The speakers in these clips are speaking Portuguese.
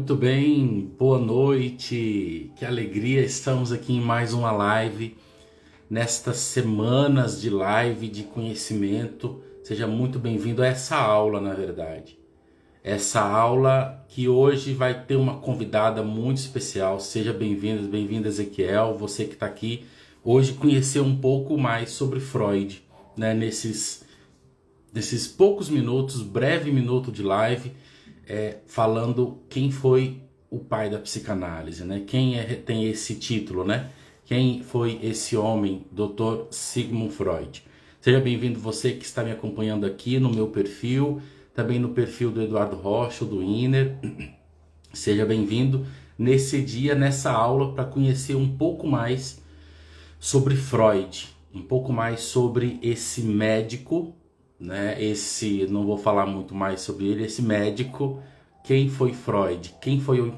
Muito bem, boa noite, que alegria, estamos aqui em mais uma live, nestas semanas de live de conhecimento. Seja muito bem-vindo a essa aula, na verdade. Essa aula que hoje vai ter uma convidada muito especial. Seja bem-vindo, bem-vinda, Ezequiel, você que está aqui. Hoje conhecer um pouco mais sobre Freud, né, nesses poucos minutos, breve minuto de live, falando quem foi o pai da psicanálise, né? Tem esse título, né? Quem foi esse homem, Dr. Sigmund Freud? Seja bem-vindo você que está me acompanhando aqui no meu perfil, também no perfil do Eduardo Rocha, do Inner. Seja bem-vindo nesse dia, nessa aula, para conhecer um pouco mais sobre Freud, um pouco mais sobre esse médico, né? Não vou falar muito mais sobre ele, esse médico. Quem foi Freud? Quem foi,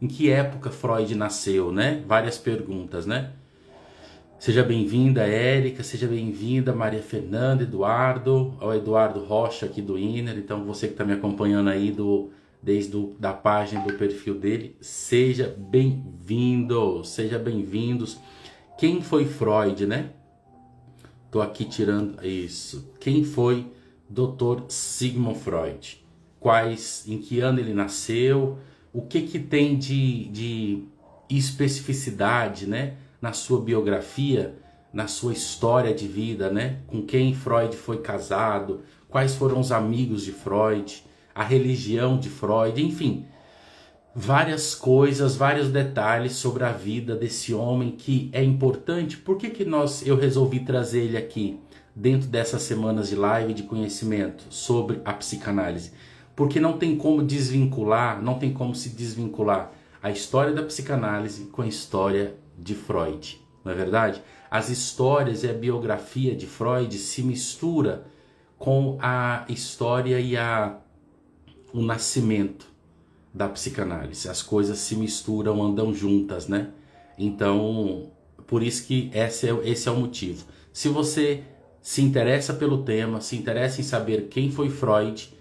em que época Freud nasceu, né? Várias perguntas, né? Seja bem-vinda, Érica, seja bem-vinda, Maria Fernanda, Eduardo, ao Eduardo Rocha aqui do Inner. Então você que está me acompanhando aí desde da página do perfil dele, seja bem-vindo, seja bem-vindos. Quem foi Freud, né? Tô aqui tirando isso. Quem foi Dr. Sigmund Freud? Em que ano ele nasceu? O que tem de especificidade, né, na sua biografia, na sua história de vida, né? Com quem Freud foi casado? Quais foram os amigos de Freud? A religião de Freud? Enfim, várias coisas, vários detalhes sobre a vida desse homem que é importante. Por que eu resolvi trazer ele aqui dentro dessas semanas de live de conhecimento sobre a psicanálise? Porque não tem como se desvincular a história da psicanálise com a história de Freud, não é verdade? As histórias e a biografia de Freud se mistura com a história e o nascimento da psicanálise. As coisas se misturam, andam juntas, né? Então, por isso que esse é o motivo. Se você se interessa pelo tema, se interessa em saber quem foi Freud,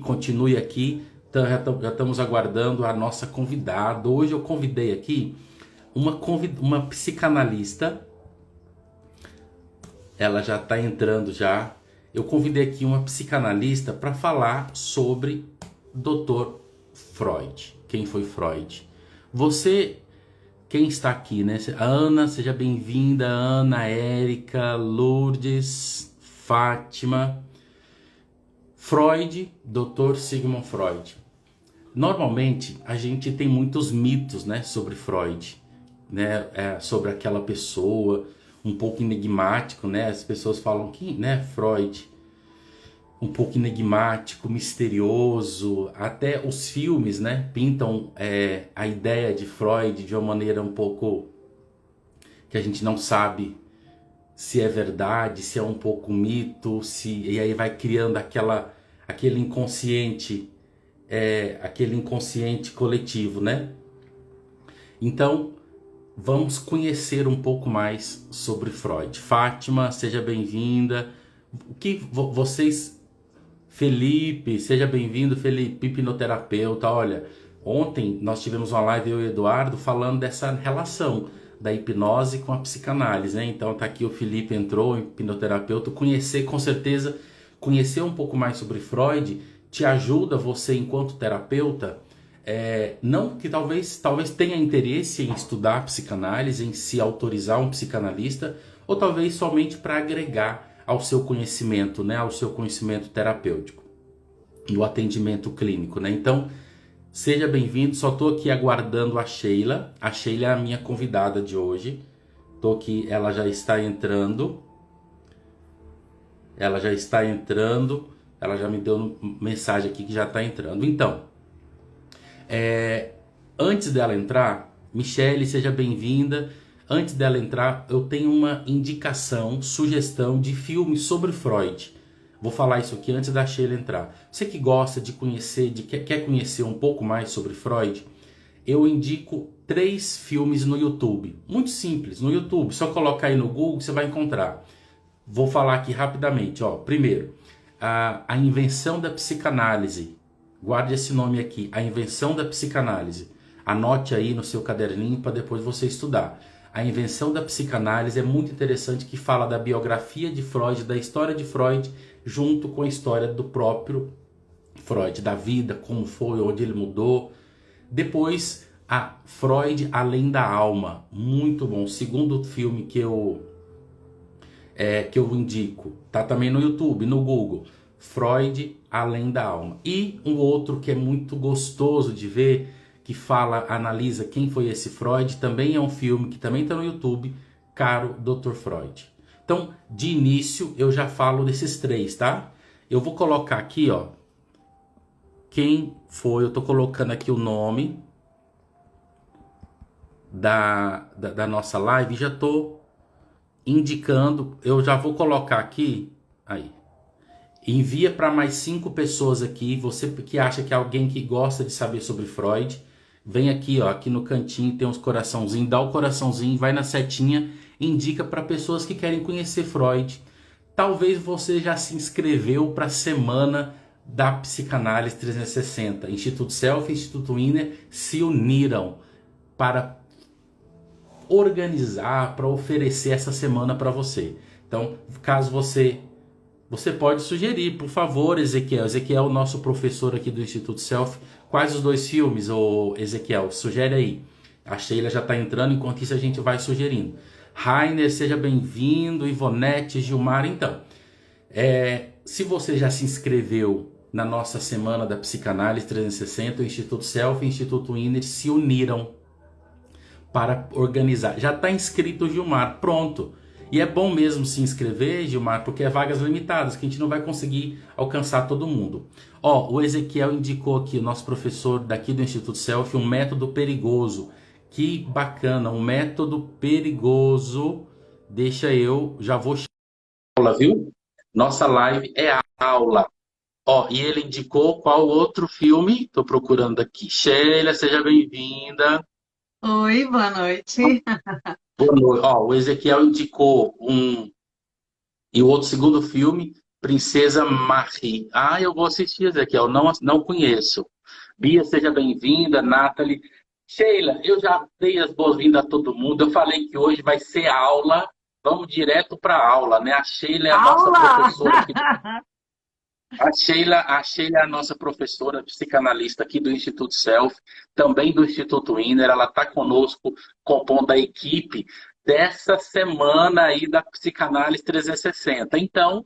continue aqui. Já estamos aguardando a nossa convidada. Hoje eu convidei aqui uma psicanalista. Ela já está entrando já. Eu convidei aqui uma psicanalista para falar sobre Dr. Freud. Quem foi Freud? Quem está aqui, né? Ana, seja bem-vinda. Ana, Érica, Lourdes, Fátima. Freud, Dr. Sigmund Freud. Normalmente a gente tem muitos mitos, né, sobre Freud, né? Sobre aquela pessoa um pouco enigmático, né? As pessoas falam que, né, Freud um pouco enigmático, misterioso. Até os filmes, né, pintam a ideia de Freud de uma maneira um pouco que a gente não sabe se é verdade, se é um pouco mito, e aí vai criando aquele inconsciente coletivo, né? Então, vamos conhecer um pouco mais sobre Freud. Fátima, seja bem-vinda. Felipe, seja bem-vindo, Felipe, hipnoterapeuta. Olha, ontem nós tivemos uma live, eu e o Eduardo, falando dessa relação da hipnose com a psicanálise, né? Então tá aqui o Felipe, entrou, hipnoterapeuta. Com certeza, conhecer um pouco mais sobre Freud te ajuda você enquanto terapeuta, não que talvez tenha interesse em estudar psicanálise, em se autorizar um psicanalista, ou talvez somente para agregar ao seu conhecimento, né, ao seu conhecimento terapêutico, no atendimento clínico, né? Então, seja bem-vindo. Só estou aqui aguardando a Sheila. A Sheila é a minha convidada de hoje. Estou aqui, ela já está entrando. Ela já me deu mensagem aqui que já está entrando. Então, antes dela entrar, Michele, seja bem-vinda. Antes dela entrar, eu tenho uma sugestão de filme sobre Freud. Vou falar isso aqui antes da Sheila entrar. Você que gosta de conhecer, quer conhecer um pouco mais sobre Freud, eu indico 3 filmes no YouTube. Muito simples, no YouTube. Só colocar aí no Google, você vai encontrar. Vou falar aqui rapidamente. Primeiro, a invenção da psicanálise, Guarde esse nome aqui, A Invenção da Psicanálise. Anote aí no seu caderninho para depois você estudar. A Invenção da Psicanálise é muito interessante, que fala da biografia de Freud, da história de Freud, junto com a história do próprio Freud, da vida, como foi, onde ele mudou. Depois, a Freud Além da Alma, muito bom. O segundo filme que eu indico, tá também no YouTube, no Google, Freud Além da Alma. E um outro que é muito gostoso de ver, que fala, analisa quem foi esse Freud, também é um filme que também está no YouTube, Caro Dr. Freud. Então, de início, eu já falo desses três, tá? Eu vou colocar aqui, ó, quem foi, eu tô colocando aqui o nome da nossa live, já tô indicando, eu já vou colocar aqui, aí. Envia para mais 5 pessoas aqui, você que acha que é alguém que gosta de saber sobre Freud, vem aqui, ó, aqui no cantinho tem uns coraçãozinhos, dá o coraçãozinho, vai na setinha, indica para pessoas que querem conhecer Freud. Talvez você já se inscreveu para a semana da Psicanálise 360. Instituto Self e Instituto Inner se uniram para organizar, para oferecer essa semana para você. Então, caso você pode sugerir, por favor, Ezequiel. Ezequiel é o nosso professor aqui do Instituto Self. Quais os 2 filmes, ô Ezequiel? Sugere aí. A Sheila já está entrando, enquanto isso a gente vai sugerindo. Rainer, seja bem-vindo. Ivonete, Gilmar. Então, se você já se inscreveu na nossa Semana da Psicanálise 360, o Instituto Self e o Instituto Inner se uniram para organizar. Já está inscrito o Gilmar, pronto. E é bom mesmo se inscrever, Gilmar, porque é vagas limitadas, que a gente não vai conseguir alcançar todo mundo. Ó, o Ezequiel indicou aqui, o nosso professor daqui do Instituto Self, um método perigoso. Que bacana, um método perigoso. Deixa eu, já vou aula, viu? Nossa live é a aula. Ó, e ele indicou qual outro filme? Tô procurando aqui. Sheila, seja bem-vinda. Oi, boa noite. Boa noite. Ó, o Ezequiel indicou e o outro segundo filme, Princesa Marie. Ah, eu vou assistir, Ezequiel, não conheço. Bia, seja bem-vinda. Nathalie. Sheila, eu já dei as boas-vindas a todo mundo. Eu falei que hoje vai ser aula. Vamos direto para a aula, né? A Sheila é a nossa Aula! professora aqui. A Sheila é a nossa professora psicanalista aqui do Instituto Self, também do Instituto Inner. Ela está conosco, compondo a equipe dessa semana aí da Psicanálise 360. Então,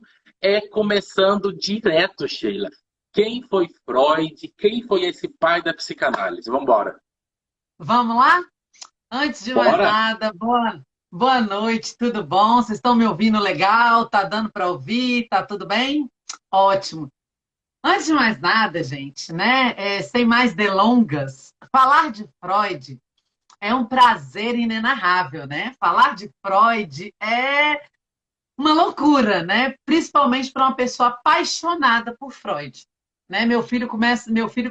começando direto, Sheila. Quem foi Freud? Quem foi esse pai da psicanálise? Vamos embora. Vamos lá? Antes de mais Bora? nada, boa noite, tudo bom? Vocês estão me ouvindo legal? Tá dando para ouvir? Tá tudo bem? Ótimo. Antes de mais nada, gente, né? Sem mais delongas, falar de Freud é um prazer inenarrável, né? Falar de Freud é uma loucura, né? Principalmente para uma pessoa apaixonada por Freud. Né? Meu filho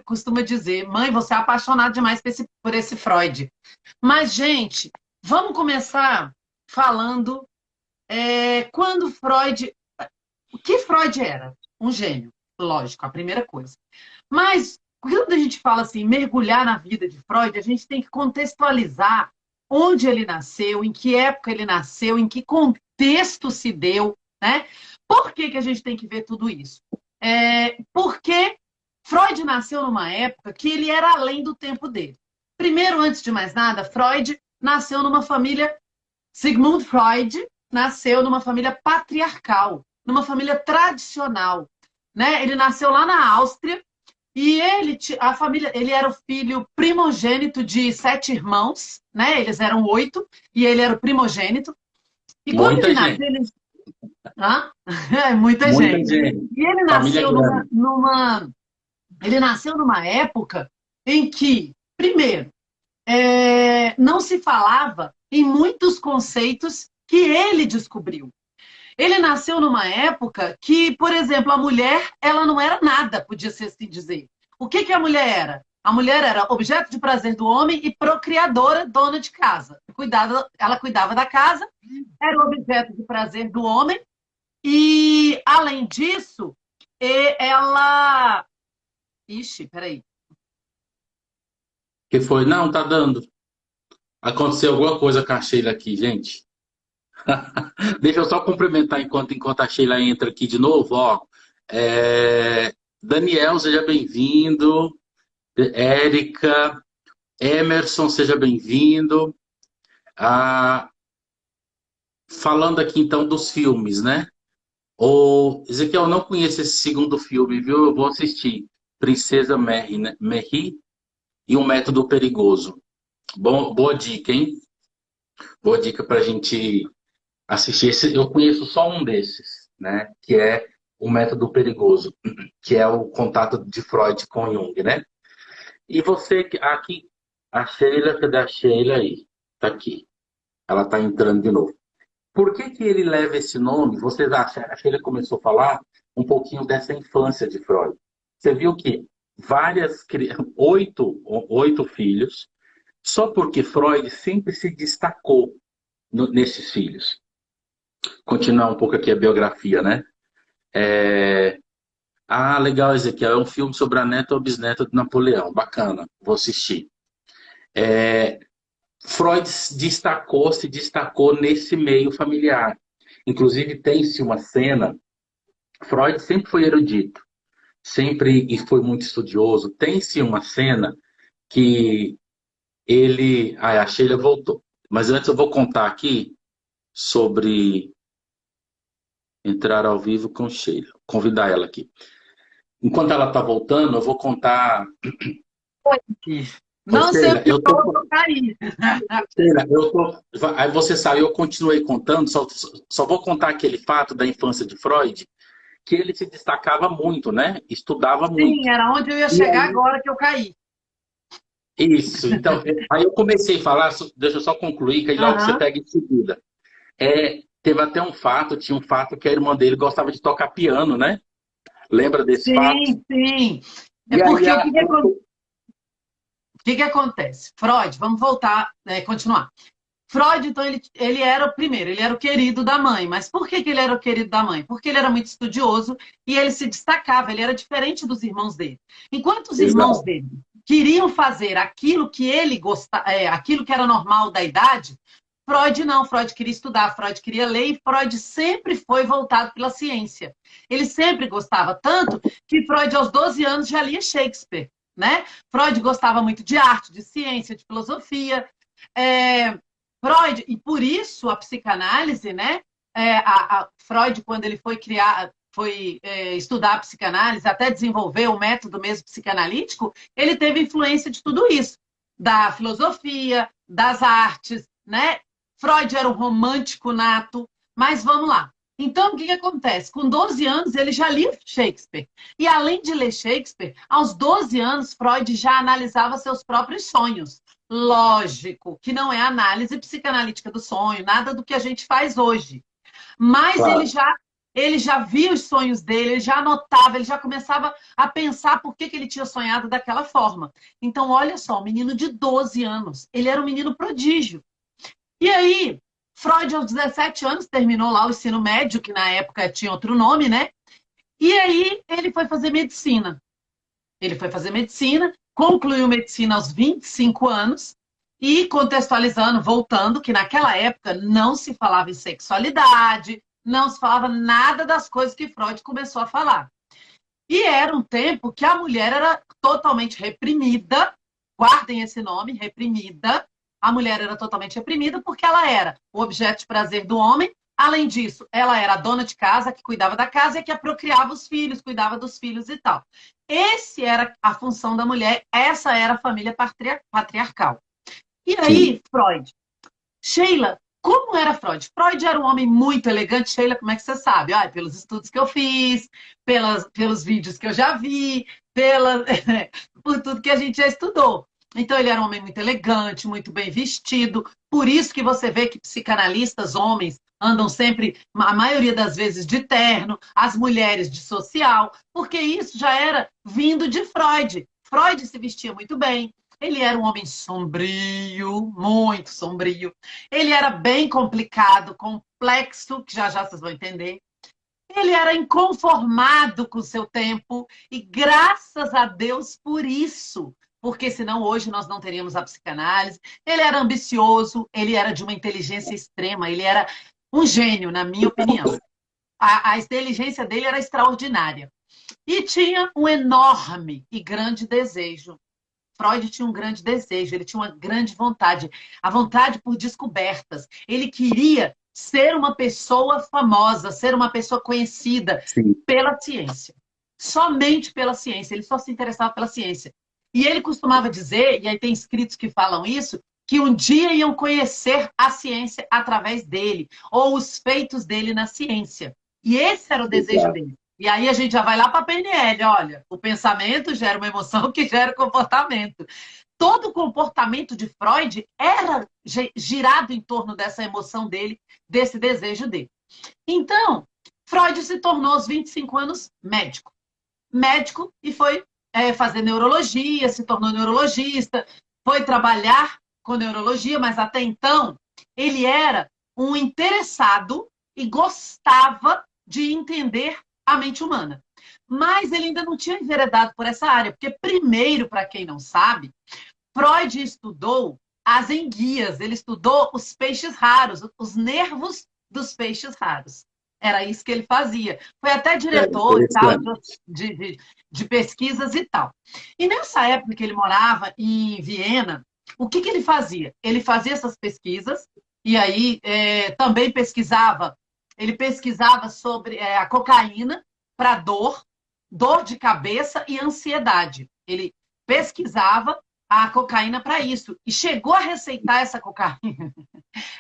costuma dizer, mãe, você é apaixonada demais por esse Freud. Mas, gente, vamos começar falando quando Freud. O que Freud era? Um gênio, lógico, a primeira coisa. Mas quando a gente fala assim, mergulhar na vida de Freud, a gente tem que contextualizar onde ele nasceu, em que época ele nasceu, em que contexto se deu, né? Por que a gente tem que ver tudo isso? Porque Freud nasceu numa época que ele era além do tempo dele. Primeiro, antes de mais nada, Freud nasceu numa família. Sigmund Freud nasceu numa família patriarcal, numa família tradicional, né? Ele nasceu lá na Áustria e a família, ele era o filho primogênito de 7 irmãos, né? Eles eram 8 e ele era o primogênito. E quando ele Muita nasceu, gente. ele... Hã? É muita Muita gente. gente. E ele Família nasceu grande. ele nasceu numa época em que, primeiro, não se falava em muitos conceitos que ele descobriu. Ele nasceu numa época que, por exemplo, a mulher, ela não era nada, podia-se assim dizer. O que a mulher era? A mulher era objeto de prazer do homem e procriadora, dona de casa. Ela cuidava da casa, era objeto de prazer do homem e, além disso, ela Ixi, peraí. Que foi? Não, tá dando. Aconteceu alguma coisa com a Sheila aqui, gente. Deixa eu só cumprimentar enquanto a Sheila entra aqui de novo, ó. Daniel, seja bem-vindo. Érica, Emerson, seja bem-vindo. Ah, falando aqui então dos filmes, né? O Ezequiel, eu não conheço esse segundo filme, viu? Eu vou assistir. Princesa Mary, né? Mary e um Método Perigoso. Boa dica, hein? Boa dica para a gente assistir. Eu conheço só um desses, né? Que é o Método Perigoso, que é o contato de Freud com Jung, né? E você aqui, a Sheila, cadê a Sheila aí? Tá aqui. Ela tá entrando de novo. Por que que ele leva esse nome? Vocês acham? A Sheila começou a falar um pouquinho dessa infância de Freud. Você viu que oito filhos, só porque Freud sempre se destacou nesses filhos. Continuar um pouco aqui a biografia, né? Ah, legal, Ezequiel. É um filme sobre a neta ou bisneta de Napoleão. Bacana, vou assistir. Freud se destacou nesse meio familiar. Inclusive, tem-se uma cena. Freud sempre foi erudito, sempre e foi muito estudioso. Tem-se uma cena que ele. Ah, a Sheila voltou. Mas antes eu vou contar aqui sobre entrar ao vivo com Sheila. Convidar ela aqui. Enquanto ela está voltando, eu vou contar. Ô, Não sei o Sheila, que eu vou cair. Sheila, aí você saiu, eu continuei contando, só vou contar aquele fato da infância de Freud, que ele se destacava muito, né? Estudava Sim, muito. era onde eu ia E chegar aí, agora que eu caí. isso, então, aí eu comecei a falar, deixa eu só concluir, que aí logo você Aham. pega em seguida. Teve até tinha um fato que a irmã dele gostava de tocar piano, né? Lembra desse fato? Sim, sim. É E aí porque ela. o que que acontece? Freud, vamos voltar, continuar. Freud, então, ele era o primeiro, ele era o querido da mãe. Mas por que que ele era o querido da mãe? Porque ele era muito estudioso e ele se destacava, ele era diferente dos irmãos dele. Enquanto os irmãos Exato. dele queriam fazer aquilo que ele gostava, aquilo que era normal da idade, Freud não, Freud queria estudar, Freud queria ler e Freud sempre foi voltado pela ciência. Ele sempre gostava tanto que Freud aos 12 anos já lia Shakespeare, né? Freud gostava muito de arte, de ciência, de filosofia. É, Freud, e por isso a psicanálise, né? Freud, quando ele foi criar, estudar a psicanálise, até desenvolver o método mesmo psicanalítico, ele teve influência de tudo isso, da filosofia, das artes, né? Freud era um romântico nato, mas vamos lá. Então, o que, que acontece? Com 12 anos, ele já lia Shakespeare. E além de ler Shakespeare, aos 12 anos, Freud já analisava seus próprios sonhos. Lógico que não é análise psicanalítica do sonho, nada do que a gente faz hoje. Mas Claro, ele já via os sonhos dele, ele já anotava, ele já começava a pensar por que, que ele tinha sonhado daquela forma. Então, olha só, um menino de 12 anos, ele era um menino prodígio. E aí, Freud, aos 17 anos, terminou lá o ensino médio, que na época tinha outro nome, né? E aí, ele foi fazer medicina. Ele foi fazer medicina, concluiu medicina aos 25 anos e contextualizando, voltando, que naquela época não se falava em sexualidade, não se falava nada das coisas que Freud começou a falar. E era um tempo que a mulher era totalmente reprimida, guardem esse nome, reprimida. A mulher era totalmente reprimida porque ela era o objeto de prazer do homem. Além disso, ela era a dona de casa, que cuidava da casa e que procriava os filhos, cuidava dos filhos e tal. Essa era a função da mulher, essa era a família patriarcal. E sim. aí, Freud, Sheila, como era Freud? Freud era um homem muito elegante. Sheila, como é que você sabe? Ah, pelos estudos que eu fiz, pelos vídeos que eu já vi, por tudo que a gente já estudou. Então, ele era um homem muito elegante, muito bem vestido. Por isso que você vê que psicanalistas, homens, andam sempre, a maioria das vezes, de terno, as mulheres de social, porque isso já era vindo de Freud. Freud se vestia muito bem, ele era um homem sombrio, muito sombrio. Ele era bem complicado, complexo, que já já vocês vão entender. Ele era inconformado com o seu tempo e graças a Deus por isso, porque senão hoje nós não teríamos a psicanálise. Ele era ambicioso, ele era de uma inteligência extrema, ele era um gênio, na minha opinião. A inteligência dele era extraordinária. E tinha um enorme e grande desejo. Freud tinha um grande desejo, ele tinha uma grande vontade, a vontade por descobertas. Ele queria ser uma pessoa famosa, ser uma pessoa conhecida Sim. pela ciência. Somente pela ciência, ele só se interessava pela ciência. E ele costumava dizer, e aí tem escritos que falam isso, que um dia iam conhecer a ciência através dele, ou os feitos dele na ciência. E esse era o desejo dele. E aí a gente já vai lá para a PNL, olha, o pensamento gera uma emoção que gera comportamento. Todo o comportamento de Freud era girado em torno dessa emoção dele, desse desejo dele. Então, Freud se tornou aos 25 anos médico. Médico e foi fazer neurologia, se tornou neurologista, foi trabalhar com neurologia, mas até então ele era um interessado e gostava de entender a mente humana. Mas ele ainda não tinha enveredado por essa área, porque primeiro, para quem não sabe, Freud estudou as enguias, ele estudou os peixes raros, os nervos dos peixes raros. Era isso que ele fazia. Foi até diretor e tal, de pesquisas e tal. E nessa época que ele morava em Viena, o que ele fazia? Ele fazia essas pesquisas e aí também pesquisava. Ele pesquisava sobre a cocaína para dor de cabeça e ansiedade. Ele pesquisava a cocaína para isso. E chegou a receitar essa cocaína.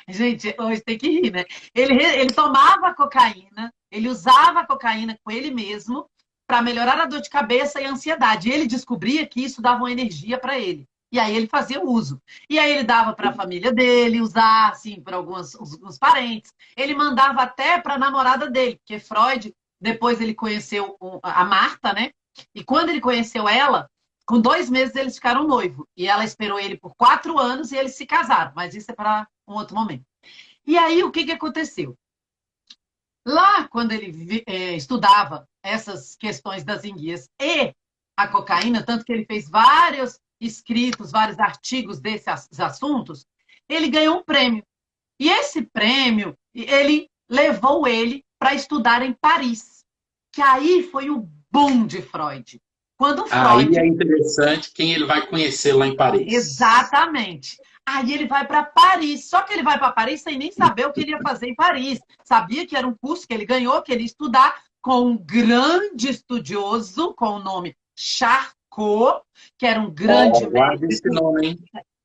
Gente, hoje tem que rir, né? Ele tomava a cocaína, ele usava a cocaína com ele mesmo para melhorar a dor de cabeça e a ansiedade. E ele descobria que isso dava uma energia para ele. E aí ele fazia uso. E aí ele dava para a família dele, usar assim, para alguns parentes. Ele mandava até para a namorada dele, porque Freud, depois ele conheceu a Marta, né? E quando ele conheceu ela, com 2 meses eles ficaram noivos. E ela esperou ele por 4 anos e eles se casaram. Mas isso é para um outro momento. E aí o que aconteceu? Lá, quando ele estudava essas questões das enguias e a cocaína, tanto que ele fez vários escritos, vários artigos desses assuntos, ele ganhou um prêmio. E esse prêmio, ele levou ele para estudar em Paris. Que aí foi o boom de Freud. Quando Freud... Aí é interessante quem ele vai conhecer lá em Paris. Exatamente. Aí ele vai para Paris. Só que ele vai para Paris sem nem saber o que ele ia fazer em Paris. Sabia que era um curso que ele ganhou, que ele ia estudar com um grande estudioso com o nome Charcot, que era um grande médico. Guarda esse nome, hein?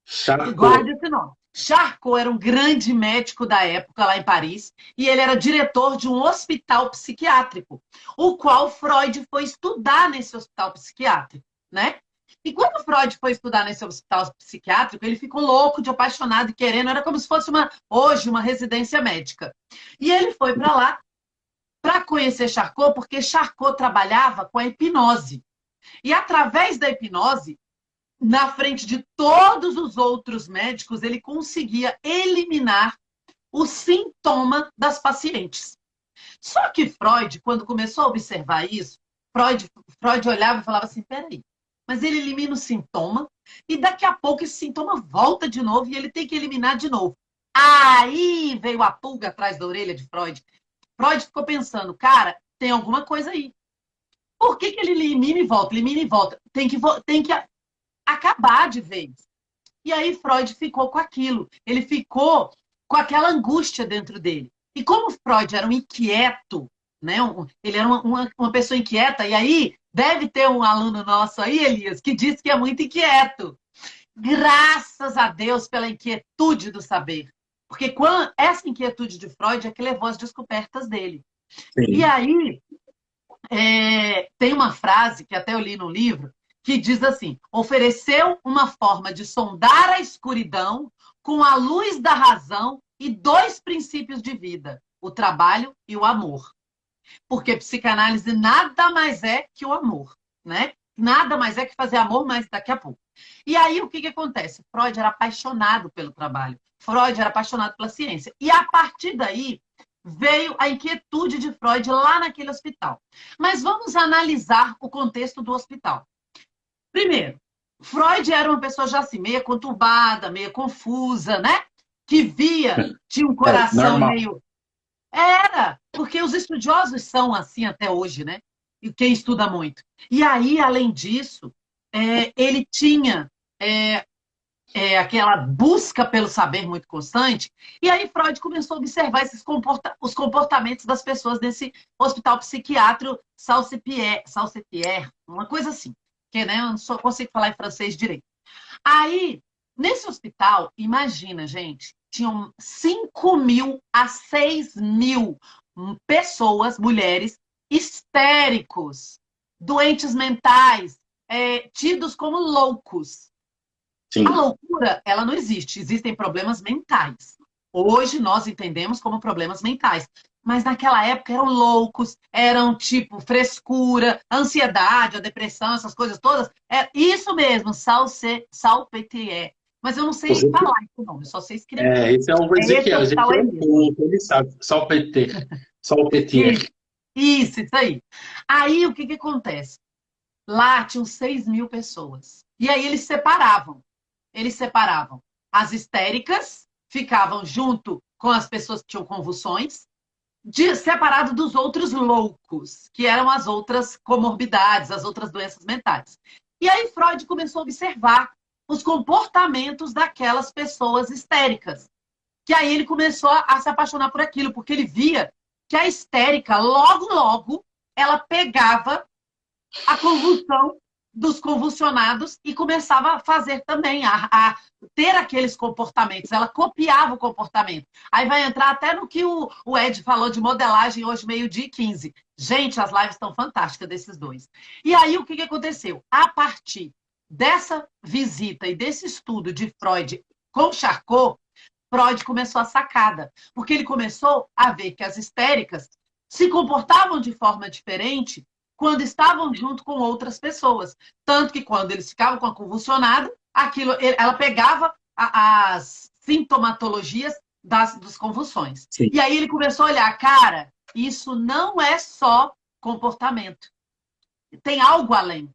Charcot. Guarda esse nome. Charcot era um grande médico da época lá em Paris e ele era diretor de um hospital psiquiátrico, o qual Freud foi estudar nesse hospital psiquiátrico, né? E quando Freud foi estudar nesse hospital psiquiátrico, ele ficou louco, de apaixonado e querendo, era como se fosse hoje uma residência médica. E ele foi para lá para conhecer Charcot, porque Charcot trabalhava com a hipnose. E através da hipnose, na frente de todos os outros médicos, ele conseguia eliminar o sintoma das pacientes. Só que Freud, quando começou a observar isso, Freud olhava e falava assim, peraí, mas ele elimina o sintoma e daqui a pouco esse sintoma volta de novo e ele tem que eliminar de novo. Aí veio a pulga atrás da orelha de Freud. Freud ficou pensando, cara, tem alguma coisa aí. Por que ele elimina e volta? Elimina e volta. Tem que acabar de vez. E aí Freud ficou com aquilo. Ele ficou com aquela angústia dentro dele. E como Freud era um inquieto, né? Ele era uma pessoa inquieta, e aí deve ter um aluno nosso aí, Elias, que diz que é muito inquieto. Graças a Deus pela inquietude do saber. Porque essa inquietude de Freud é que levou às descobertas dele. Sim. E aí tem uma frase que até eu li no livro, que diz assim, ofereceu uma forma de sondar a escuridão com a luz da razão e 2 princípios de vida, o trabalho e o amor. Porque psicanálise nada mais é que o amor, né? Nada mais é que fazer amor, mas daqui a pouco. E aí o que acontece? Freud era apaixonado pelo trabalho, Freud era apaixonado pela ciência. E a partir daí veio a inquietude de Freud lá naquele hospital. Mas vamos analisar o contexto do hospital. Primeiro, Freud era uma pessoa já assim, meio conturbada, meio confusa, né? Que via, tinha um coração Normal. meio... Era, porque os estudiosos são assim até hoje, né? E quem estuda muito. E aí, além disso, ele tinha aquela busca pelo saber muito constante, e aí Freud começou a observar os comportamentos das pessoas nesse hospital psiquiátrico Salsepierre, uma coisa assim, que né, eu não só consigo falar em francês direito. Aí, nesse hospital, imagina, gente, tinham 5.000 a 6.000 pessoas, mulheres, histéricos, doentes mentais, tidos como loucos. A Sim. loucura, ela não existe. Existem problemas mentais. Hoje nós entendemos como problemas mentais. Mas naquela época eram loucos, eram tipo frescura, ansiedade, a depressão, essas coisas todas. É isso mesmo, salpêtrière. Mas eu não sei falar isso não, eu só sei escrever. Esse é o Esse Ezequiel. hospital Ezequiel é é mesmo. culto, ele sabe. Salpeter. Isso, Salpetier. isso aí. Aí o que acontece? Lá tinham 6.000 pessoas. E aí eles separavam. Eles separavam as histéricas, ficavam junto com as pessoas que tinham convulsões, separado dos outros loucos, que eram as outras comorbidades, as outras doenças mentais. E aí Freud começou a observar os comportamentos daquelas pessoas histéricas. Que aí ele começou a se apaixonar por aquilo, porque ele via que a histérica, logo, logo, ela pegava a convulsão dos convulsionados e começava a fazer também, a ter aqueles comportamentos. Ela copiava o comportamento. Aí vai entrar até no que o Ed falou de modelagem hoje, 12h15. Gente, as lives estão fantásticas desses dois. E aí, o que aconteceu? A partir dessa visita e desse estudo de Freud com Charcot, Freud começou a sacada, porque ele começou a ver que as histéricas se comportavam de forma diferente quando estavam junto com outras pessoas. Tanto que quando eles ficavam com a convulsionada, ela pegava as sintomatologias das convulsões. Sim. E aí ele começou a olhar, cara, isso não é só comportamento. Tem algo além.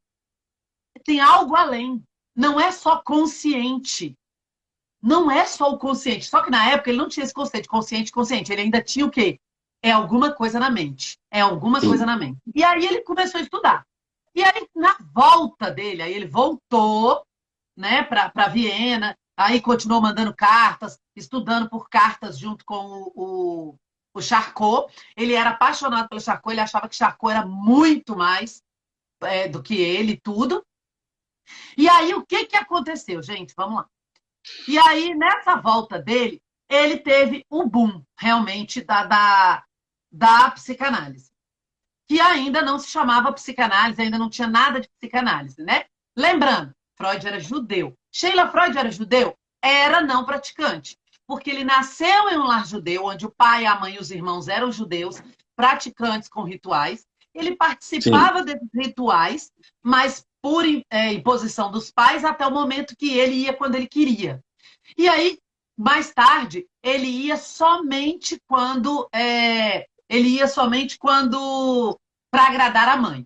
Tem algo além. Não é só consciente. Não é só o consciente. Só que na época ele não tinha esse conceito de consciente, consciente. Ele ainda tinha o quê? É alguma coisa na mente. É alguma coisa Sim. na mente. E aí ele começou a estudar. E aí, na volta dele, aí ele voltou, né, para Viena, aí continuou mandando cartas, estudando por cartas junto com o Charcot. Ele era apaixonado pelo Charcot, ele achava que Charcot era muito mais do que ele, tudo. E aí, o que aconteceu, gente? Vamos lá. E aí, nessa volta dele, ele teve um boom, realmente, da psicanálise. Que ainda não se chamava psicanálise, ainda não tinha nada de psicanálise, né? Lembrando, Freud era judeu. Sheila Freud era judeu? Era não praticante. Porque ele nasceu em um lar judeu, onde o pai, a mãe e os irmãos eram judeus, praticantes com rituais. Ele participava Sim. desses rituais, mas por imposição dos pais, até o momento que ele ia quando ele queria. E aí, mais tarde, ele ia somente quando para agradar a mãe.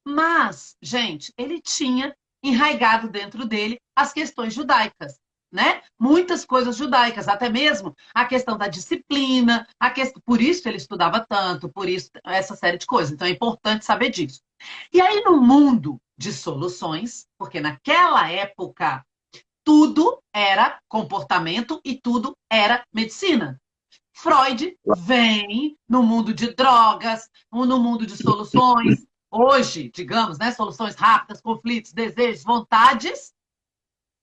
Mas, gente, ele tinha enraizado dentro dele as questões judaicas, né? Muitas coisas judaicas, até mesmo a questão da disciplina, por isso ele estudava tanto, por isso essa série de coisas. Então é importante saber disso. E aí, no mundo de soluções, porque naquela época tudo era comportamento e tudo era medicina. Freud vem no mundo de drogas, no mundo de soluções. Hoje, digamos, né, soluções rápidas, conflitos, desejos, vontades.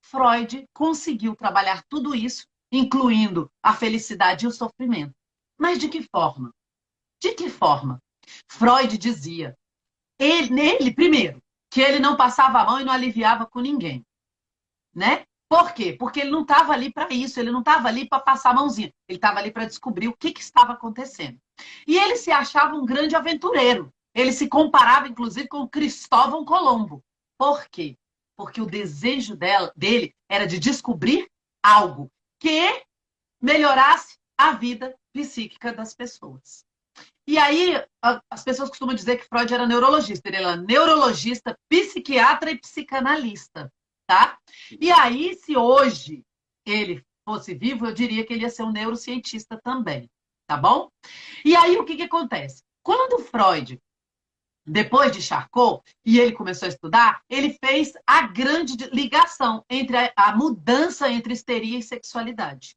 Freud conseguiu trabalhar tudo isso, incluindo a felicidade e o sofrimento. Mas de que forma? De que forma? Freud dizia, nele, primeiro, que ele não passava a mão e não aliviava com ninguém, né? Por quê? Porque ele não estava ali para isso, ele não estava ali para passar a mãozinha, ele estava ali para descobrir o que estava acontecendo. E ele se achava um grande aventureiro. Ele se comparava, inclusive, com Cristóvão Colombo. Por quê? Porque o desejo dele era de descobrir algo que melhorasse a vida psíquica das pessoas. E aí, as pessoas costumam dizer que Freud era neurologista. Ele era neurologista, psiquiatra e psicanalista, tá? E aí, se hoje ele fosse vivo, eu diria que ele ia ser um neurocientista também, tá bom? E aí, o que acontece? Quando Freud, depois de Charcot, e ele começou a estudar, ele fez a grande ligação entre a mudança entre histeria e sexualidade.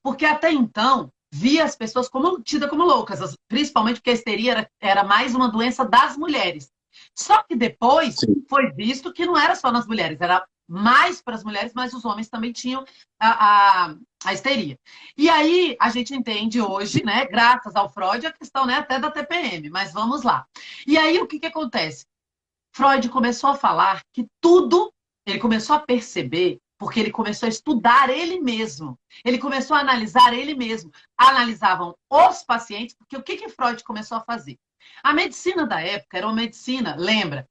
Porque até então, via as pessoas como tidas como loucas, principalmente porque a histeria era mais uma doença das mulheres. Só que depois Sim. foi visto que não era só nas mulheres, era mais para as mulheres, mas os homens também tinham a histeria. E aí a gente entende hoje, né, graças ao Freud, a questão, né, até da TPM, mas vamos lá. E aí o que acontece? Freud começou a falar que tudo, ele começou a perceber, porque ele começou a estudar ele mesmo. Ele começou a analisar ele mesmo. Analisavam os pacientes, porque o que Freud começou a fazer? A medicina da época era uma medicina, lembra,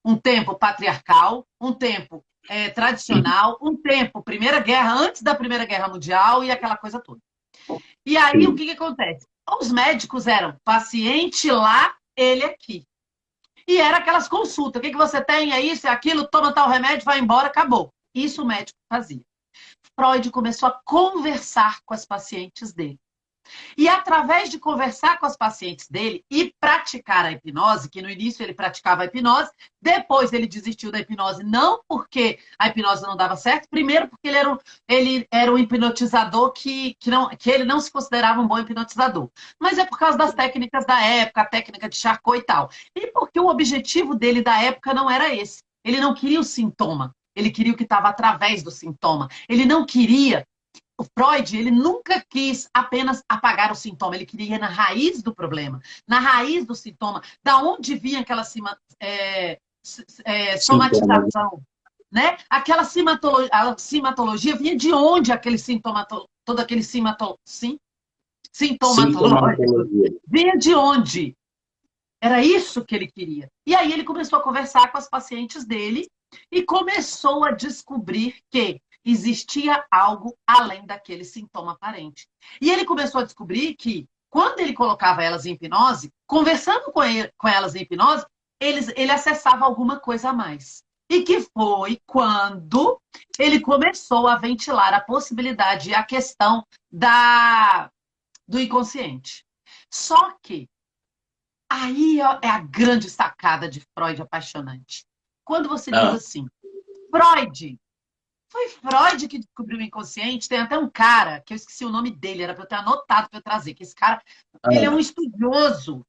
um tempo patriarcal, um tempo tradicional, um tempo Primeira Guerra, antes da Primeira Guerra Mundial e aquela coisa toda. E aí, o que acontece? Os médicos eram paciente lá, ele aqui. E era aquelas consultas. O que você tem? É isso, é aquilo, toma tal remédio, vai embora, acabou. Isso o médico fazia. Freud começou a conversar com as pacientes dele. E através de conversar com as pacientes dele e praticar a hipnose, que no início ele praticava a hipnose, depois ele desistiu da hipnose, não porque a hipnose não dava certo, primeiro porque ele era um hipnotizador que ele não se considerava um bom hipnotizador. Mas é por causa das técnicas da época, a técnica de Charcot e tal. E porque o objetivo dele da época não era esse. Ele não queria o sintoma, ele queria o que estava através do sintoma. Ele não queria. O Freud, ele nunca quis apenas apagar o sintoma, ele queria ir na raiz do problema, na raiz do sintoma, da onde vinha aquela somatização, né? Aquela simatologia vinha de onde aquele todo aquele sintomatológico vinha de onde? Era isso que ele queria. E aí ele começou a conversar com as pacientes dele e começou a descobrir que existia algo além daquele sintoma aparente. E ele começou a descobrir que, quando ele colocava elas em hipnose, conversando com elas em hipnose, ele acessava alguma coisa a mais. E que foi quando ele começou a ventilar a possibilidade e a questão do inconsciente. Só que aí é a grande sacada de Freud apaixonante. Quando você diz assim, foi Freud que descobriu o inconsciente. Tem até um cara, que eu esqueci o nome dele, era para eu ter anotado para eu trazer, que esse cara, ele é um estudioso.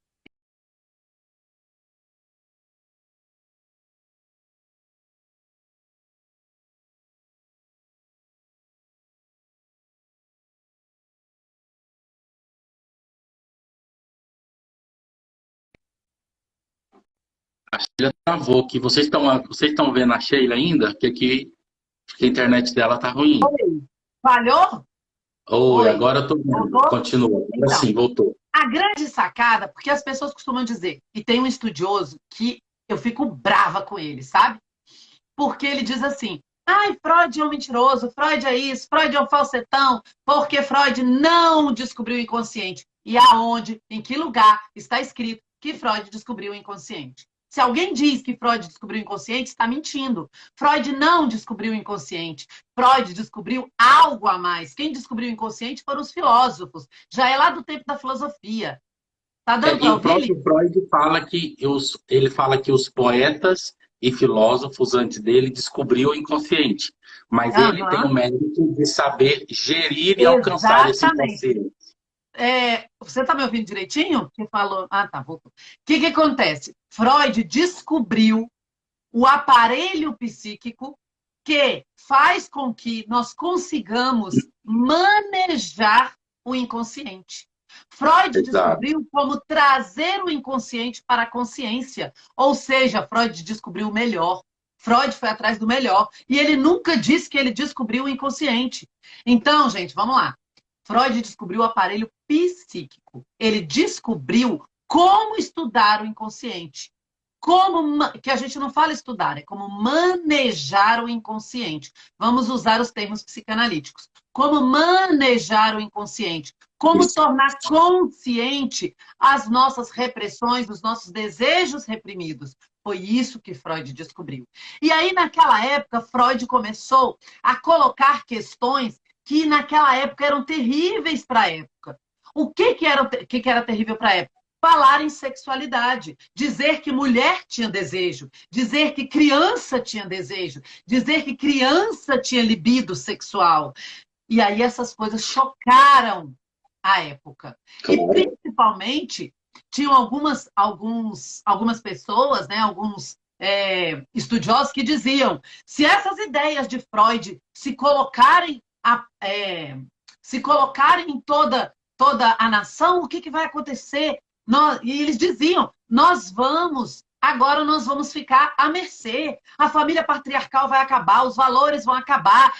A Sheila travou aqui. Vocês estão vendo a Sheila ainda? Que aqui a internet dela tá ruim. Oi. Falhou? Oi, agora eu tô vendo. Voltou? Continua. Então, Sim, voltou. a grande sacada, porque as pessoas costumam dizer, e tem um estudioso que eu fico brava com ele, sabe? Porque ele diz assim, ai, Freud é um mentiroso, Freud é isso, Freud é um falsetão, porque Freud não descobriu o inconsciente. E aonde, em que lugar está escrito que Freud descobriu o inconsciente? Se alguém diz que Freud descobriu o inconsciente, está mentindo. Freud não descobriu o inconsciente. Freud descobriu algo a mais. Quem descobriu o inconsciente foram os filósofos. Já é lá do tempo da filosofia. Tá dando para E o ouvir? próprio Freud fala ele fala que os poetas e filósofos antes dele descobriu o inconsciente. Mas ele tem o mérito de saber gerir e alcançar esse inconsciente. Você está me ouvindo direitinho? Que falou. Ah, tá, voltou. O que acontece? Freud descobriu o aparelho psíquico que faz com que nós consigamos manejar o inconsciente. Freud descobriu como trazer o inconsciente para a consciência. Ou seja, Freud descobriu o melhor. Freud foi atrás do melhor. E ele nunca disse que ele descobriu o inconsciente. Então, gente, vamos lá. Freud descobriu o aparelho psíquico. Ele descobriu como estudar o inconsciente. que a gente não fala estudar, é como manejar o inconsciente. Vamos usar os termos psicanalíticos. Como manejar o inconsciente, como tornar consciente as nossas repressões, os nossos desejos reprimidos. Foi isso que Freud descobriu. E aí, naquela época, Freud começou a colocar questões que naquela época eram terríveis para a época. O que era terrível para a época? Falar em sexualidade, dizer que mulher tinha desejo, dizer que criança tinha desejo, dizer que criança tinha libido sexual. E aí essas coisas chocaram a época. E principalmente tinham algumas pessoas, né, alguns estudiosos que diziam: se essas ideias de Freud se colocarem em toda a nação, o que vai acontecer? E eles diziam: agora nós vamos ficar à mercê. A família patriarcal vai acabar, os valores vão acabar.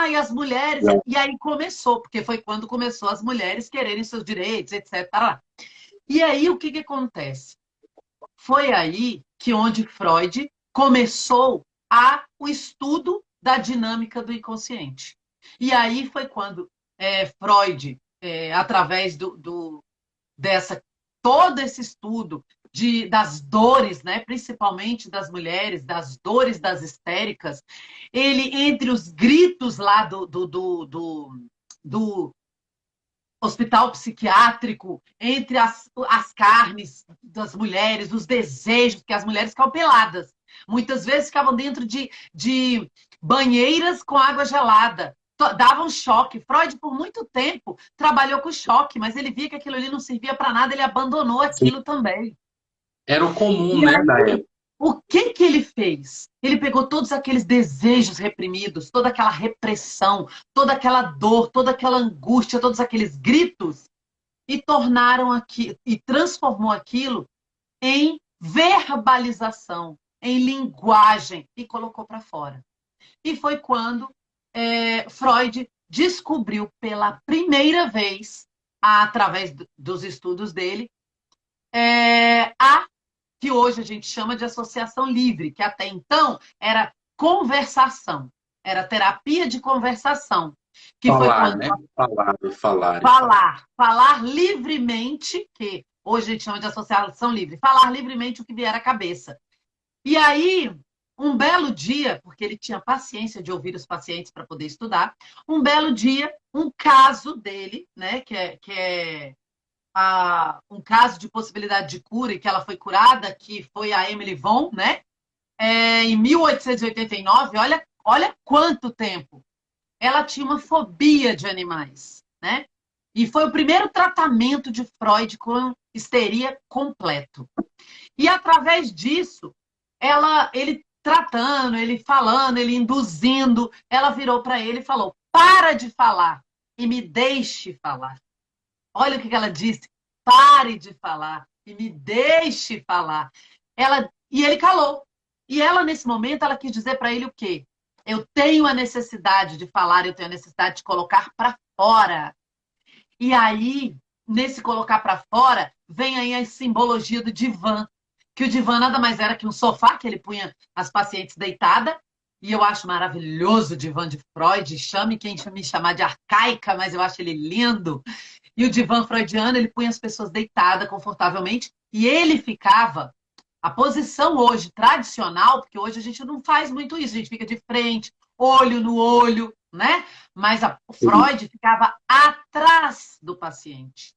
E as mulheres... E aí começou, porque foi quando começou as mulheres quererem seus direitos, etc. E aí o que acontece? Foi aí que onde Freud começou o estudo da dinâmica do inconsciente. E aí foi quando Freud, através todo esse estudo das dores, né, principalmente das mulheres, das dores das histéricas, ele, entre os gritos lá do hospital psiquiátrico, entre as carnes das mulheres, os desejos, que as mulheres ficavam peladas. Muitas vezes ficavam dentro de banheiras com água gelada. Dava um choque. Freud, por muito tempo, trabalhou com choque, mas ele via que aquilo ali não servia para nada, ele abandonou aquilo também. Era o comum, né, da época. O que ele fez? Ele pegou todos aqueles desejos reprimidos, toda aquela repressão, toda aquela dor, toda aquela angústia, todos aqueles gritos e transformou aquilo em verbalização, em linguagem e colocou para fora. E foi quando Freud descobriu pela primeira vez, através dos estudos dele, que hoje a gente chama de associação livre, que até então era conversação, era terapia de conversação. Que falar, foi né? Falar livremente, que hoje a gente chama de associação livre, falar livremente o que vier à cabeça. E aí, um belo dia, porque ele tinha paciência de ouvir os pacientes para poder estudar, um belo dia, um caso dele, né, que é um caso de possibilidade de cura e que ela foi curada, que foi a Emily Von, né? Em 1889, olha quanto tempo. Ela tinha uma fobia de animais, né? E foi o primeiro tratamento de Freud com histeria completo. E através disso, ele tratando, ele falando, ele induzindo, ela virou para ele e falou: para de falar e me deixe falar. Olha o que ela disse: pare de falar e me deixe falar. E ele calou. E ela, nesse momento, ela quis dizer para ele o quê? Eu tenho a necessidade de falar, eu tenho a necessidade de colocar para fora. E aí, nesse colocar para fora, vem aí a simbologia do divã. Que o divã nada mais era que um sofá que ele punha as pacientes deitadas. E eu acho maravilhoso o divã de Freud. Chame quem me chamar de arcaica, mas eu acho ele lindo. E o divã freudiano, ele punha as pessoas deitadas confortavelmente e ele ficava... A posição hoje tradicional, porque hoje a gente não faz muito isso, a gente fica de frente, olho no olho, né? Mas Freud ficava atrás do paciente.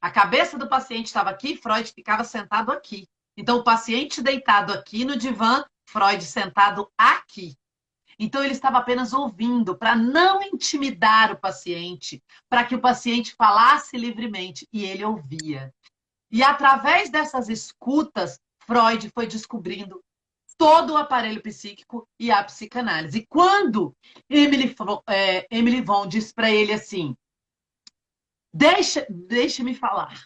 A cabeça do paciente estava aqui, Freud ficava sentado aqui. Então, o paciente deitado aqui no divã, Freud sentado aqui. Então, ele estava apenas ouvindo, para não intimidar o paciente, para que o paciente falasse livremente, e ele ouvia. E através dessas escutas, Freud foi descobrindo todo o aparelho psíquico e a psicanálise. E quando Emily Von disse para ele assim: deixe-me falar,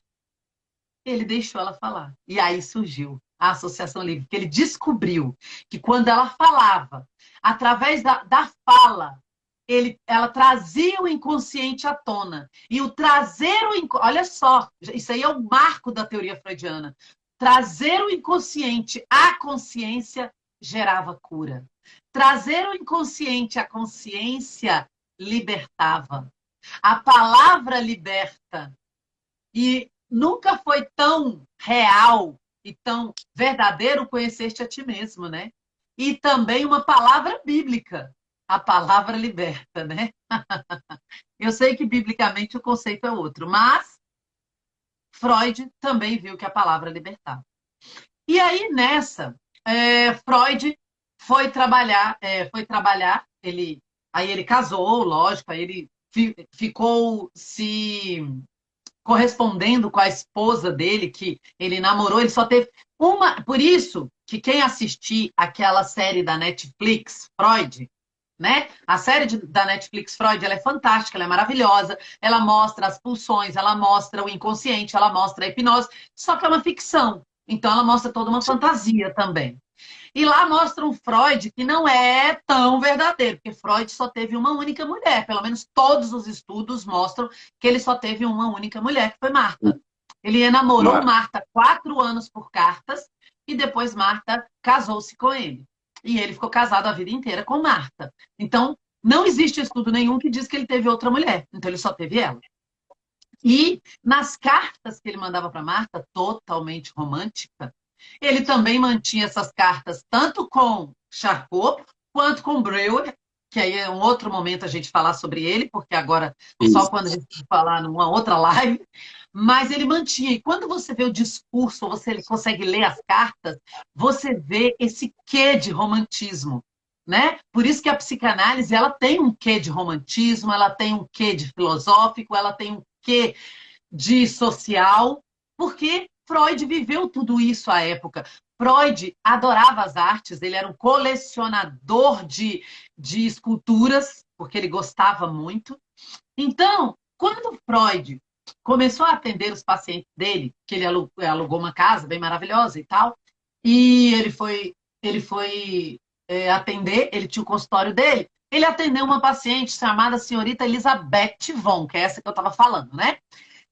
ele deixou ela falar. E aí surgiu a Associação Livre, porque ele descobriu que quando ela falava, através da fala, ela trazia o inconsciente à tona. E o trazer olha só, isso aí é o marco da teoria freudiana. trazer o inconsciente à consciência gerava cura. Trazer o inconsciente à consciência libertava. A palavra liberta. E nunca foi tão real e tão verdadeiro conhecer-te a ti mesmo, né? E também uma palavra bíblica. A palavra liberta, né? Eu sei que biblicamente o conceito é outro, mas Freud também viu que a palavra libertava. E aí, nessa, Freud aí ele casou, lógico, aí ele ficou se correspondendo com a esposa dele, que ele namorou, ele só teve uma. Por isso que quem assistir aquela série da Netflix, Freud, né? A série da Netflix Freud, ela é fantástica, ela é maravilhosa, ela mostra as pulsões, ela mostra o inconsciente, ela mostra a hipnose, só que é uma ficção. Então ela mostra toda uma fantasia também. E lá mostra um Freud que não é tão verdadeiro, porque Freud só teve uma única mulher. Pelo menos todos os estudos mostram que ele só teve uma única mulher, que foi Marta. Ele enamorou Marta 4 anos por cartas e depois Marta casou-se com ele. E ele ficou casado a vida inteira com Marta. Então, não existe estudo nenhum que diz que ele teve outra mulher. Então, ele só teve ela. E nas cartas que ele mandava para Marta, totalmente romântica, ele também mantinha essas cartas tanto com Charcot quanto com Breuer, que aí é um outro momento a gente falar sobre ele, porque agora só quando a gente falar numa outra live, mas ele mantinha. E quando você vê o discurso, você consegue ler as cartas, você vê esse quê de romantismo, né? Por isso que a psicanálise ela tem um quê de romantismo, ela tem um quê de filosófico, ela tem um quê de social, porque Freud viveu tudo isso à época. Freud adorava as artes, ele era um colecionador de esculturas, porque ele gostava muito. Então, quando Freud começou a atender os pacientes dele, que ele alugou uma casa bem maravilhosa e tal, e ele foi atender, ele tinha o consultório dele, ele atendeu uma paciente chamada senhorita Elisabeth Von, que é essa que eu estava falando, né?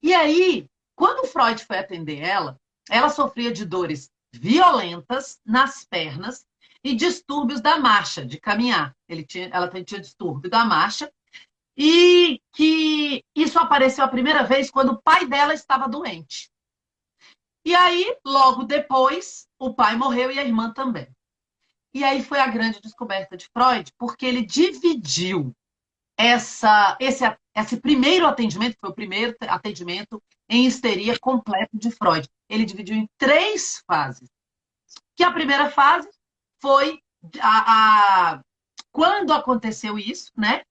E aí, quando Freud foi atender ela, ela sofria de dores violentas nas pernas e distúrbios da marcha, de caminhar. Ela tinha distúrbio da marcha e que isso apareceu a primeira vez quando o pai dela estava doente. E aí, logo depois, o pai morreu e a irmã também. E aí foi a grande descoberta de Freud, porque ele dividiu esse primeiro atendimento, que foi o primeiro atendimento em histeria completo de Freud. Ele dividiu em 3 fases. Que a primeira fase foi quando aconteceu isso, né?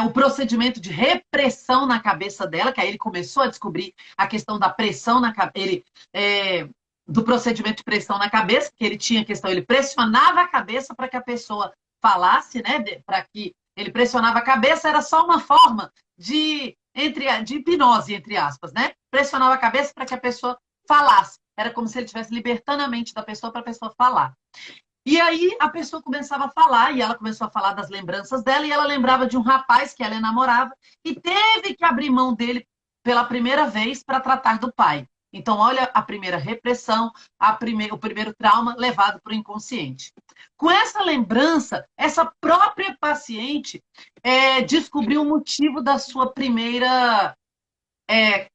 O procedimento de repressão na cabeça dela, que aí ele começou a descobrir a questão da pressão na cabeça, do procedimento de pressão na cabeça, que ele tinha questão, ele pressionava a cabeça para que a pessoa falasse, né? Para que ele pressionava a cabeça, era só uma forma de hipnose, entre aspas, né? Pressionava a cabeça para que a pessoa falasse. Era como se ele estivesse libertando a mente da pessoa para a pessoa falar. E aí a pessoa começava a falar, e ela começou a falar das lembranças dela, e ela lembrava de um rapaz que ela namorava, e teve que abrir mão dele pela primeira vez para tratar do pai. Então, olha a primeira repressão, o primeiro trauma levado para o inconsciente. Com essa lembrança, essa própria paciente descobriu o motivo da sua primeira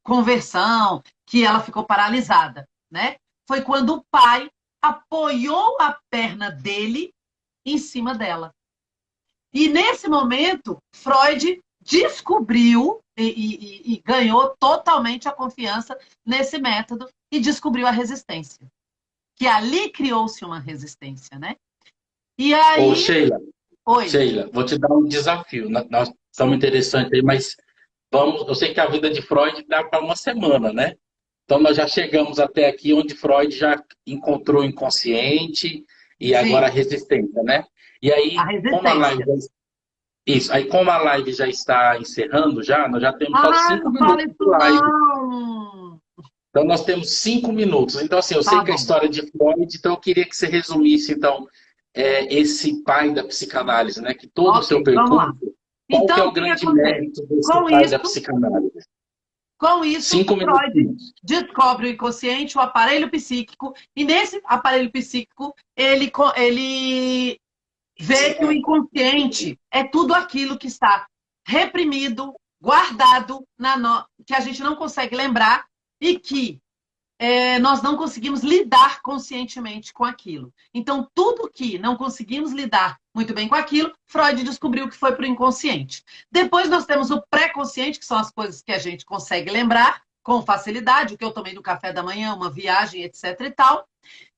conversão, que ela ficou paralisada, né? Foi quando o pai apoiou a perna dele em cima dela. E nesse momento, Freud descobriu e ganhou totalmente a confiança nesse método e descobriu a resistência. Que ali criou-se uma resistência, né? E aí... Ô, Sheila, Oi. Sheila, vou te dar um desafio. Nós estamos interessantes aí, mas eu sei que a vida de Freud dá para uma semana, né? Então nós já chegamos até aqui onde Freud já encontrou o inconsciente e agora a resistência, né? E aí, como a live isso, aí como a live já está encerrando nós já temos só 5 minutos de live. Não. Então nós temos 5 minutos. Então assim, eu sei que a história de Freud, então eu queria que você resumisse então esse pai da psicanálise, né? Que todo o seu percurso, qual que é o grande mérito desse pai da psicanálise? Com isso, 5 minutos. Freud descobre o inconsciente, o aparelho psíquico, e nesse aparelho psíquico ele vê que o inconsciente é tudo aquilo que está reprimido, guardado, que a gente não consegue lembrar e que nós não conseguimos lidar conscientemente com aquilo. Então, tudo que não conseguimos lidar muito bem com aquilo, Freud descobriu que foi para o inconsciente. Depois nós temos o pré-consciente, que são as coisas que a gente consegue lembrar com facilidade, o que eu tomei no café da manhã, uma viagem, etc e tal.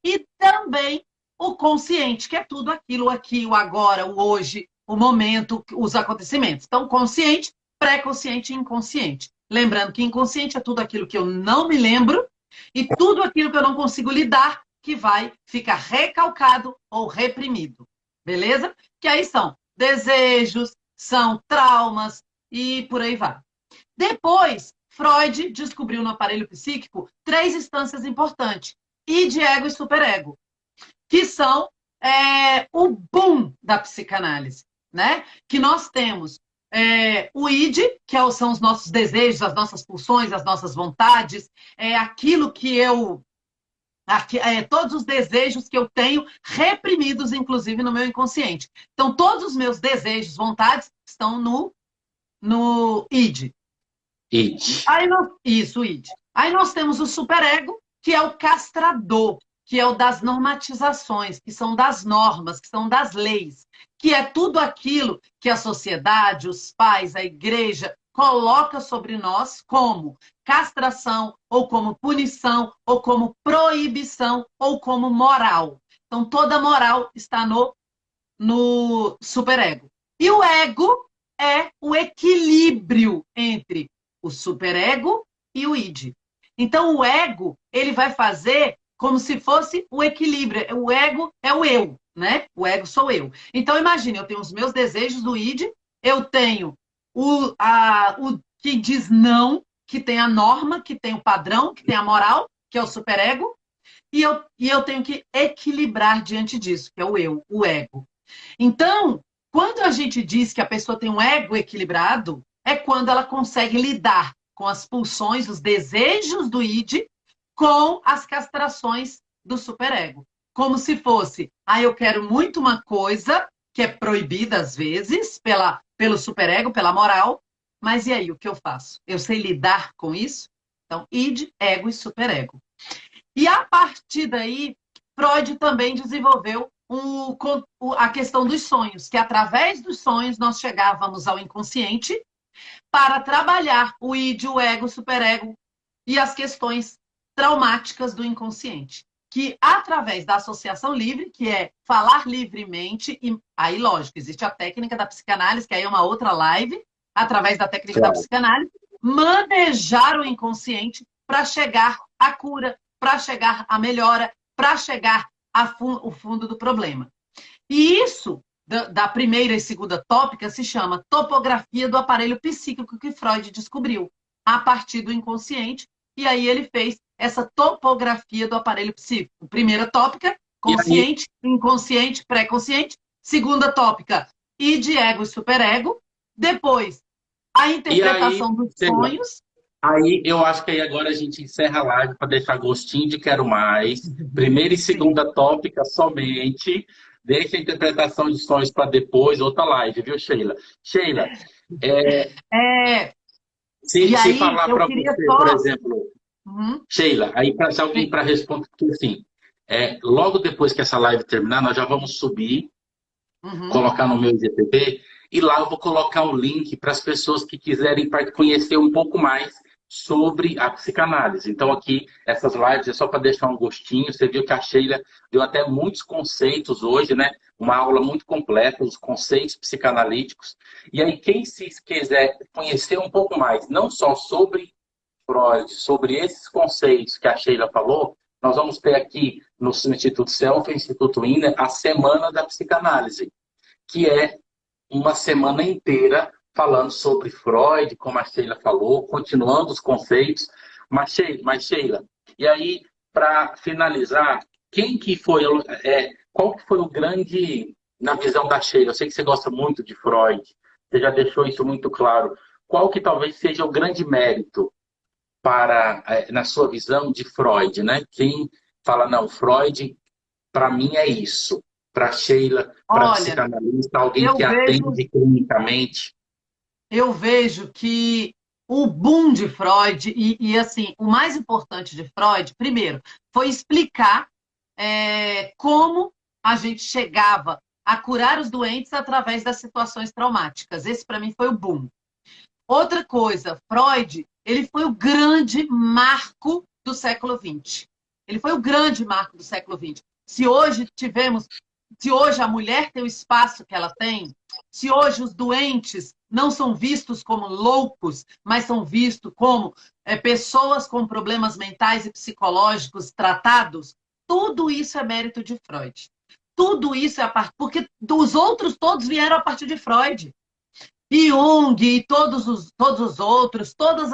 E também o consciente, que é tudo aquilo aqui, o agora, o hoje, o momento, os acontecimentos. Então, consciente, pré-consciente e inconsciente. Lembrando que inconsciente é tudo aquilo que eu não me lembro e tudo aquilo que eu não consigo lidar, que vai ficar recalcado ou reprimido. Beleza? Que aí são desejos, são traumas e por aí vai. Depois, Freud descobriu no aparelho psíquico 3 instâncias importantes: id, ego e superego, que são o boom da psicanálise, né? Que nós temos o id, são os nossos desejos, as nossas pulsões, as nossas vontades, aquilo que todos os desejos que eu tenho reprimidos, inclusive, no meu inconsciente. Então, todos os meus desejos, vontades, estão no id. It. Isso, id. Aí nós temos o superego, que é o castrador, que é o das normatizações, que são das normas, que são das leis, que é tudo aquilo que a sociedade, os pais, a igreja coloca sobre nós como castração, ou como punição, ou como proibição, ou como moral. Então, toda moral está no superego. E o ego é o equilíbrio entre o superego e o id. Então, o ego, ele vai fazer como se fosse o equilíbrio. O ego é o eu, né? O ego sou eu. Então, imagine, eu tenho os meus desejos do id, eu tenho o que diz não, que tem a norma, que tem o padrão, que tem a moral, que é o superego, e eu tenho que equilibrar diante disso, que é o eu, o ego. Então, quando a gente diz que a pessoa tem um ego equilibrado, é quando ela consegue lidar com as pulsões, os desejos do id, com as castrações do superego. Como se fosse, eu quero muito uma coisa que é proibida às vezes pelo superego, pela moral, mas e aí, o que eu faço? Eu sei lidar com isso? Então, id, ego e superego. E a partir daí, Freud também desenvolveu a questão dos sonhos, que através dos sonhos nós chegávamos ao inconsciente para trabalhar o id, o ego, o superego e as questões traumáticas do inconsciente. Que através da associação livre, que é falar livremente, e aí, lógico, existe a técnica da psicanálise, que aí é uma outra live, através da técnica da psicanálise, manejar o inconsciente para chegar à cura, para chegar à melhora, para chegar ao fundo do problema. E isso, da primeira e segunda tópica, se chama topografia do aparelho psíquico que Freud descobriu, a partir do inconsciente, e aí ele fez essa topografia do aparelho psíquico. Primeira tópica, consciente, inconsciente, pré-consciente. Segunda tópica, id, ego e superego. Depois, a interpretação dos sonhos. Aí eu acho que aí agora a gente encerra a live para deixar gostinho de quero mais. Primeira e segunda tópica somente. Deixa a interpretação de sonhos para depois, outra live, viu, Sheila? Sheila, se falar para você, por exemplo, Sheila, aí para alguém para responder, porque assim, logo depois que essa live terminar, nós já vamos subir, colocar no meu IGTV, e lá eu vou colocar um link para as pessoas que quiserem conhecer um pouco mais sobre a psicanálise. Então aqui, essas lives é só para deixar um gostinho. Você viu que a Sheila deu até muitos conceitos hoje, né? Uma aula muito completa, os conceitos psicanalíticos. E aí, quem se quiser conhecer um pouco mais, não só sobre Freud, sobre esses conceitos que a Sheila falou, nós vamos ter aqui no Instituto Self, Instituto Inner, a Semana da Psicanálise, que é uma semana inteira falando sobre Freud, como a Sheila falou, continuando os conceitos. Mas Sheila, e aí, para finalizar, quem que foi, qual que foi o grande, na visão da Sheila, eu sei que você gosta muito de Freud, você já deixou isso muito claro, qual que talvez seja o grande mérito para, na sua visão, de Freud, né? Quem fala, não, Freud, para mim é isso. Para Sheila, para Olha, psicanalista, alguém eu que vejo, atende clinicamente. eu vejo que o boom de Freud, assim, o mais importante de Freud, primeiro, foi explicar como a gente chegava a curar os doentes através das situações traumáticas. Esse, para mim, foi o boom. Outra coisa, Freud, ele foi o grande marco do século XX. Ele foi o grande marco do século XX. Se hoje tivemos, se hoje a mulher tem o espaço que ela tem, se hoje os doentes não são vistos como loucos, mas são vistos como pessoas com problemas mentais e psicológicos tratados, tudo isso é mérito de Freud. Tudo isso é a parte, porque os outros todos vieram a partir de Freud. Jung e todos os outros, todas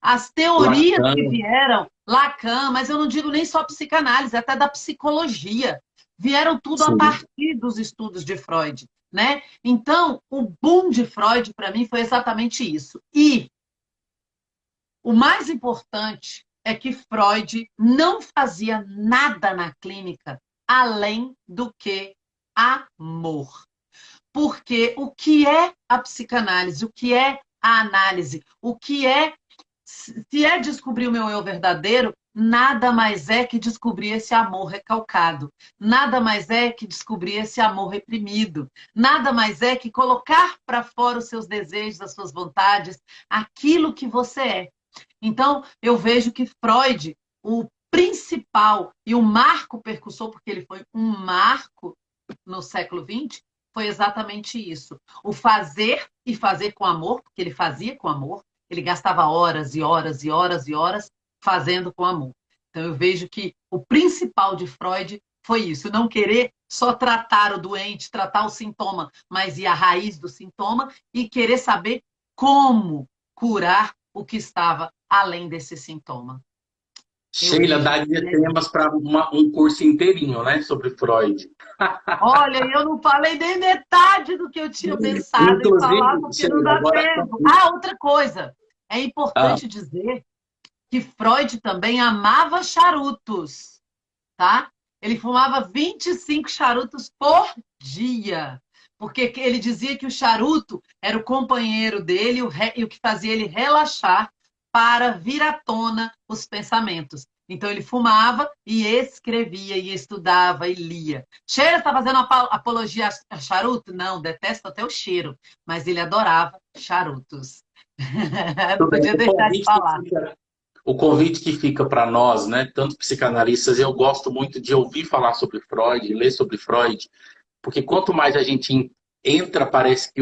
as teorias que Lacan, vieram, Lacan, mas eu não digo nem só psicanálise, até da psicologia, vieram tudo a sim. partir dos estudos de Freud, né? Então, o boom de Freud, para mim, foi exatamente isso. E o mais importante é que Freud não fazia nada na clínica além do que amor. Porque o que é a psicanálise, o que é a análise, o que é, se é descobrir o meu eu verdadeiro, nada mais é que descobrir esse amor recalcado, nada mais é que descobrir esse amor reprimido, nada mais é que colocar para fora os seus desejos, as suas vontades, aquilo que você é. Então, eu vejo que Freud, o principal e o marco percussor, porque ele foi um marco no século XX, foi exatamente isso. O fazer e fazer com amor, porque ele fazia com amor, ele gastava horas e horas e horas e horas fazendo com amor. Então eu vejo que o principal de Freud foi isso, não querer só tratar o doente, tratar o sintoma, mas ir à raiz do sintoma e querer saber como curar o que estava além desse sintoma. Eu Sheila, vejo daria que é temas para um curso inteirinho, né, sobre Freud. olha, eu não falei nem metade do que eu tinha pensado em falar, Inclusive, porque não Sheila, dá agora. tempo. Ah, outra coisa. É Ah, importante dizer que Freud também amava charutos, tá? Ele fumava 25 charutos por dia, porque ele dizia que o charuto era o companheiro dele e o que fazia ele relaxar para vir à tona os pensamentos. Então ele fumava e escrevia, e estudava e lia. Cheira está fazendo apologia a charuto? Não, detesto até o cheiro, mas ele adorava charutos. Não tudo bem. podia deixar de falar. O convite que fica para nós, né, tanto psicanalistas, eu gosto muito de ouvir falar sobre Freud, ler sobre Freud, porque quanto mais a gente entra, parece que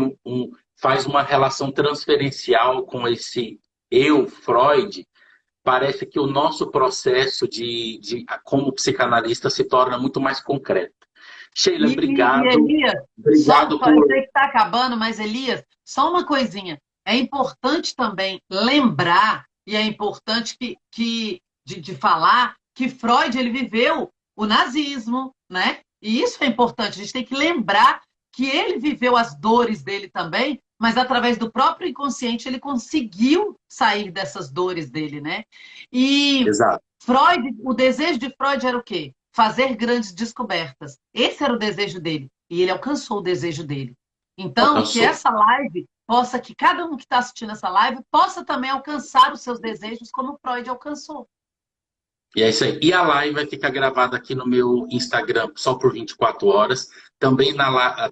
faz uma relação transferencial com esse eu, Freud, parece que o nosso processo como psicanalista se torna muito mais concreto. Sheila, obrigado. Elias, Obrigado eu por. sei que está acabando, mas Elias, só uma coisinha. É importante também lembrar, e é importante de falar, que Freud ele viveu o nazismo, né? E isso é importante, a gente tem que lembrar que ele viveu as dores dele também, mas através do próprio inconsciente ele conseguiu sair dessas dores dele, né? E Exato. Freud, o desejo de Freud era o quê? Fazer grandes descobertas. Esse era o desejo dele. E ele alcançou o desejo dele. Então, que Alcançou. essa live possa, que cada um que está assistindo essa live possa também alcançar os seus desejos como Freud alcançou. E é isso aí. E a live vai ficar gravada aqui no meu Instagram só por 24 horas, também,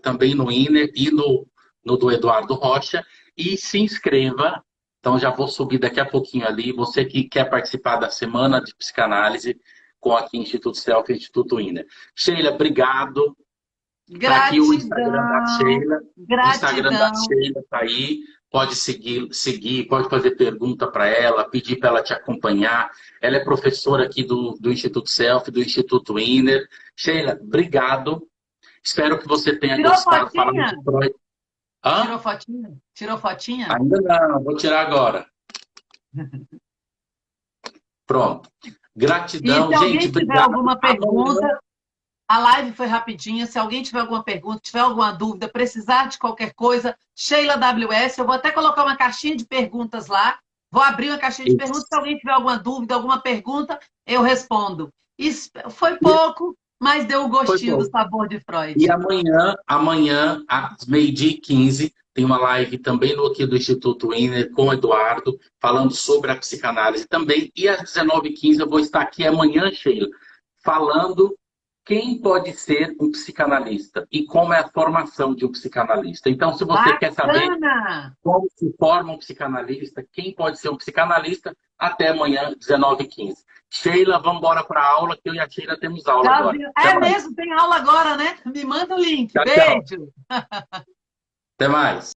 também no Inner e no do Eduardo Rocha. E se inscreva. Então já vou subir daqui a pouquinho ali. Você que quer participar da semana de psicanálise com aqui Instituto Self e Instituto Inner. Sheila, obrigado. Tá aqui o Instagram da Gratidão, Sheila. O Instagram da gratidão. Sheila tá aí. Pode seguir, pode fazer pergunta para ela, pedir para ela te acompanhar. Ela é professora aqui do Instituto Self, do Instituto Inner. Sheila, obrigado. Espero que você tenha Tirou gostado. Falando fotinha? de Freud. Hã? Tirou fotinha? Tirou fotinha? Ainda não, vou tirar agora. Pronto. E Gratidão, se gente, alguém tiver obrigado. alguma Amanhã. pergunta, a live foi rapidinha. Se alguém tiver alguma pergunta, tiver alguma dúvida, precisar de qualquer coisa, Sheila WS, eu vou até colocar uma caixinha de perguntas lá. Vou abrir uma caixinha de perguntas. Se alguém tiver alguma dúvida, alguma pergunta, eu respondo. Isso foi pouco, mas deu o Foi gostinho do bom. sabor de E Freud. amanhã, às 12h15, tem uma live também no aqui do Instituto Wiener com o Eduardo, falando sobre a psicanálise também. E às 19h15 eu vou estar aqui amanhã, Sheila, falando quem pode ser um psicanalista e como é a formação de um psicanalista. Então, se você quer saber Bacana! como se forma um psicanalista, quem pode ser um psicanalista, até amanhã, 19h15. Sheila, vamos embora para a aula, que eu e a Sheila temos aula Já agora. viu? Até É mais. mesmo, tem aula agora, né? Me manda o link. Tchau, tchau. Beijo! Até mais.